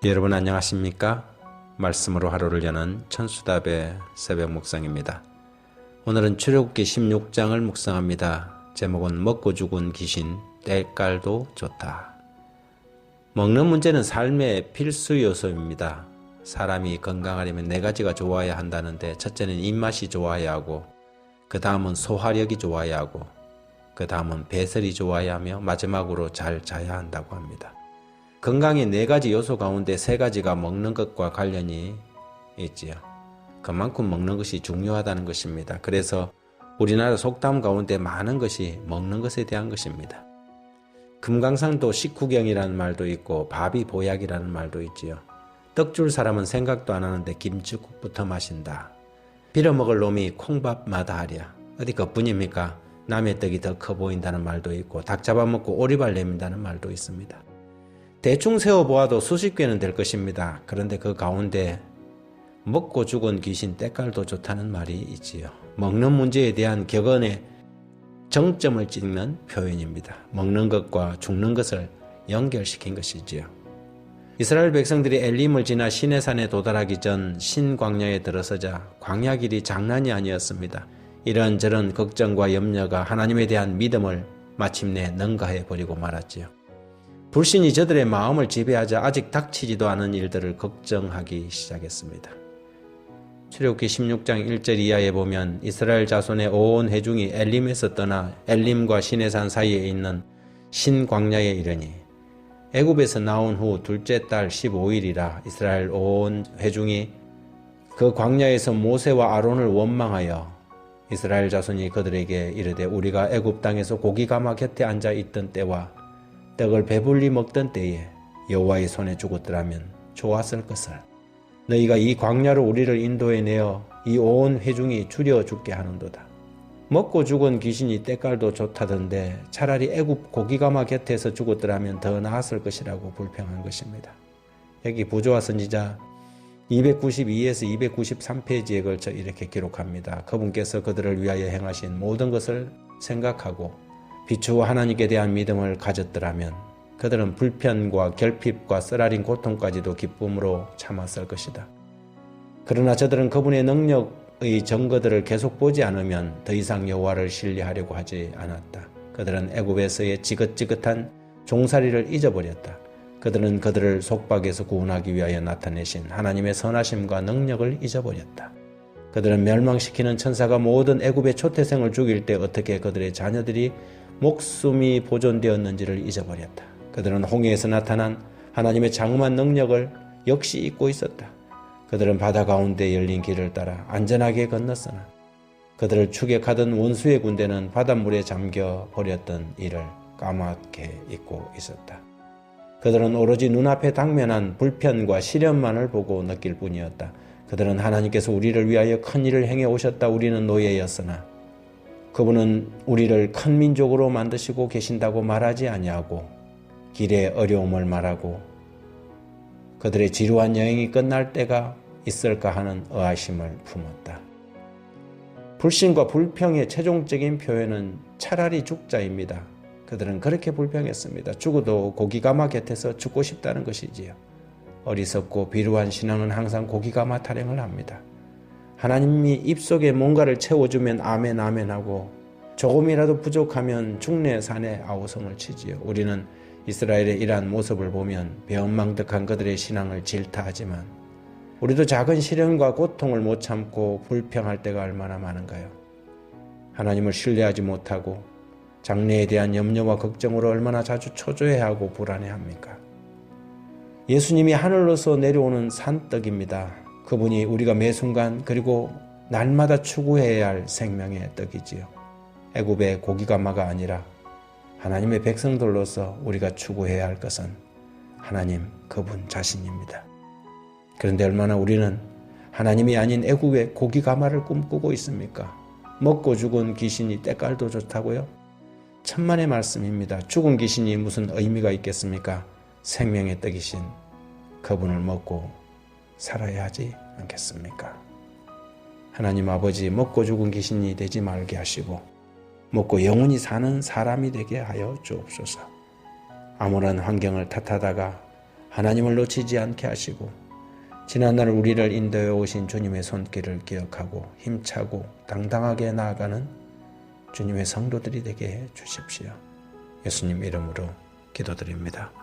여러분 안녕하십니까? 말씀으로 하루를 여는 천수답의 새벽 묵상입니다. 오늘은 출애굽기 16장을 묵상합니다. 제목은 먹고 죽은 귀신 때깔도 좋다. 먹는 문제는 삶의 필수 요소입니다. 사람이 건강하려면 네 가지가 좋아야 한다는데 첫째는 입맛이 좋아야 하고 그 다음은 소화력이 좋아야 하고 그 다음은 배설이 좋아야 하며 마지막으로 잘 자야 한다고 합니다. 건강의 네 가지 요소 가운데 세 가지가 먹는 것과 관련이 있지요. 그만큼 먹는 것이 중요하다는 것입니다. 그래서 우리나라 속담 가운데 많은 것이 먹는 것에 대한 것입니다. 금강산도 식후경이라는 말도 있고 밥이 보약이라는 말도 있지요. 떡 줄 사람은 생각도 안 하는데 김치국부터 마신다. 빌어먹을 놈이 콩밥마다 하랴. 어디 그뿐입니까? 남의 떡이 더 커 보인다는 말도 있고 닭 잡아먹고 오리발 내민다는 말도 있습니다. 대충 세워보아도 수십 개는 될 것입니다. 그런데 그 가운데 먹고 죽은 귀신 때깔도 좋다는 말이 있지요. 먹는 문제에 대한 격언의 정점을 찍는 표현입니다. 먹는 것과 죽는 것을 연결시킨 것이지요. 이스라엘 백성들이 엘림을 지나 시내산에 도달하기 전 신광야에 들어서자 광야 길이 장난이 아니었습니다. 이런저런 걱정과 염려가 하나님에 대한 믿음을 마침내 능가해 버리고 말았지요. 불신이 저들의 마음을 지배하자 아직 닥치지도 않은 일들을 걱정하기 시작했습니다. 출애굽기 16장 1절 이하에 보면 이스라엘 자손의 온 회중이 엘림에서 떠나 엘림과 시내산 사이에 있는 신광야에 이르니 애굽에서 나온 후 둘째 달 15일이라 이스라엘 온 회중이 그 광야에서 모세와 아론을 원망하여 이스라엘 자손이 그들에게 이르되 우리가 애굽 땅에서 고기가마 곁에 앉아 있던 때와 떡을 배불리 먹던 때에 여호와의 손에 죽었더라면 좋았을 것을 너희가 이 광야로 우리를 인도해 내어 이 온 회중이 줄여 죽게 하는도다. 먹고 죽은 귀신이 때깔도 좋다던데 차라리 애굽 고기가마 곁에서 죽었더라면 더 나았을 것이라고 불평한 것입니다. 여기 부조와 선지자 292에서 293페이지에 걸쳐 이렇게 기록합니다. 그분께서 그들을 위하여 행하신 모든 것을 생각하고 비추어 하나님께 대한 믿음을 가졌더라면 그들은 불편과 결핍과 쓰라린 고통까지도 기쁨으로 참았을 것이다. 그러나 저들은 그분의 능력의 증거들을 계속 보지 않으면 더 이상 여호와를 신뢰하려고 하지 않았다. 그들은 애굽에서의 지긋지긋한 종살이를 잊어버렸다. 그들은 그들을 속박에서 구원하기 위하여 나타내신 하나님의 선하심과 능력을 잊어버렸다. 그들은 멸망시키는 천사가 모든 애굽의 초태생을 죽일 때 어떻게 그들의 자녀들이 목숨이 보존되었는지를 잊어버렸다. 그들은 홍해에서 나타난 하나님의 장엄한 능력을 역시 잊고 있었다. 그들은 바다 가운데 열린 길을 따라 안전하게 건넜으나 그들을 추격하던 원수의 군대는 바닷물에 잠겨 버렸던 일을 까맣게 잊고 있었다. 그들은 오로지 눈앞에 당면한 불편과 시련만을 보고 느낄 뿐이었다. 그들은 하나님께서 우리를 위하여 큰 일을 행해 오셨다. 우리는 노예였으나 그분은 우리를 큰 민족으로 만드시고 계신다고 말하지 아니하고 길의 어려움을 말하고 그들의 지루한 여행이 끝날 때가 있을까 하는 의아심을 품었다. 불신과 불평의 최종적인 표현은 차라리 죽자입니다. 그들은 그렇게 불평했습니다. 죽어도 고기가마 곁에서 죽고 싶다는 것이지요. 어리석고 비루한 신앙은 항상 고기가마 타령을 합니다. 하나님이 입속에 뭔가를 채워주면 아멘 아멘 하고 조금이라도 부족하면 중내 산에 아우성을 치지요. 우리는 이스라엘의 이러한 모습을 보면 배은망덕한 그들의 신앙을 질타하지만 우리도 작은 시련과 고통을 못 참고 불평할 때가 얼마나 많은가요? 하나님을 신뢰하지 못하고 장래에 대한 염려와 걱정으로 얼마나 자주 초조해하고 불안해합니까? 예수님이 하늘로서 내려오는 산떡입니다. 그분이 우리가 매 순간 그리고 날마다 추구해야 할 생명의 떡이지요. 애굽의 고기가마가 아니라 하나님의 백성들로서 우리가 추구해야 할 것은 하나님 그분 자신입니다. 그런데 얼마나 우리는 하나님이 아닌 애굽의 고기가마를 꿈꾸고 있습니까? 먹고 죽은 귀신이 때깔도 좋다고요? 천만의 말씀입니다. 죽은 귀신이 무슨 의미가 있겠습니까? 생명의 떡이신 그분을 먹고 살아야 하지 않겠습니까? 하나님 아버지 먹고 죽은 귀신이 되지 말게 하시고 먹고 영원히 사는 사람이 되게 하여 주옵소서. 아무런 환경을 탓하다가 하나님을 놓치지 않게 하시고 지난날 우리를 인도해 오신 주님의 손길을 기억하고 힘차고 당당하게 나아가는 주님의 성도들이 되게 해 주십시오. 예수님 이름으로 기도드립니다.